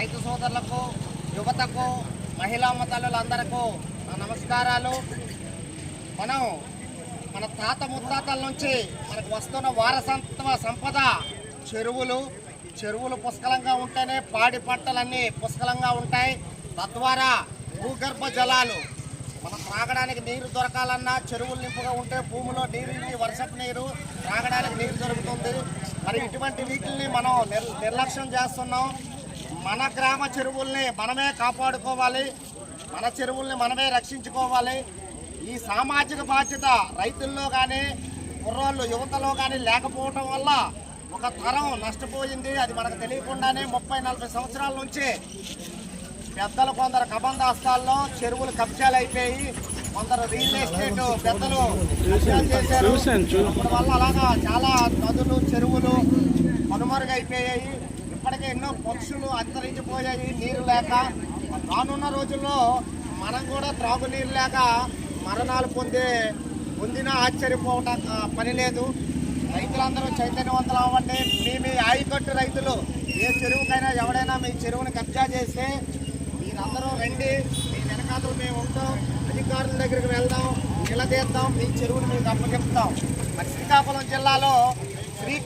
రైతు సోదరులకు, యువతకు, మహిళా తల్లులందరికీ నా నమస్కారాలు. మన తాత ముత్తాతల నుంచి మనకు వస్తున్న వారసత్వ సంపద చెరువులు పుష్కలంగా ఉంటేనే పాడి పంటలన్నీ పుష్కలంగా ఉంటాయి. తద్వారా భూగర్భ జలాలు మనం త్రాగడానికి నీరు దొరకాలన్నా చెరువులు నింపుగా ఉంటే భూమిలో నీరుని వర్షపు నీరు త్రాగడానికి నీరు దొరుకుతుంది. మరి ఇటువంటి వీటిని మనం నిర్లక్ష్యం చేస్తున్నాం. మన గ్రామ చెరువుల్ని మనమే కాపాడుకోవాలి, మన చెరువుల్ని మనమే రక్షించుకోవాలి. ఈ సామాజిక బాధ్యత రైతుల్లో కానీ కుర్రోళ్ళు యువతలో కానీ లేకపోవటం వల్ల ఒక తరం నష్టపోయింది. అది మనకు తెలియకుండానే 30-40 సంవత్సరాల నుంచి పెద్దలు కొందరు కబందాస్తాల్లో చెరువులు కబ్జాలు అయిపోయి కొందరు రియల్ ఎస్టేట్ పెద్దలు కబ్జాలు చేశారు. అప్పటి వల్ల అలాగా చాలా నదులు చెరువులు కనుమరుగైపోయాయి. ఇప్పటికే ఎన్నో పక్షులు అంతరించిపోయాయి నీరు లేక. రానున్న రోజుల్లో మనం కూడా త్రాగునీరు లేక మరణాలు పొందినా ఆశ్చర్యపోవటం పని లేదు. రైతులందరూ చైతన్యవంతులు అవ్వండి. మీ ఆయకట్టు రైతులు ఏ చెరువుకైనా ఎవడైనా మీ చెరువుని కబ్జా చేస్తే మీరందరూ రండి, మీ వెనకాతలు మేము ఉంటాం, అధికారుల దగ్గరికి వెళ్దాం, నిలదీద్దాం, మీ చెరువుని మీకు అప్పచెప్తాం. మరి శ్రీకాకుళం జిల్లాలో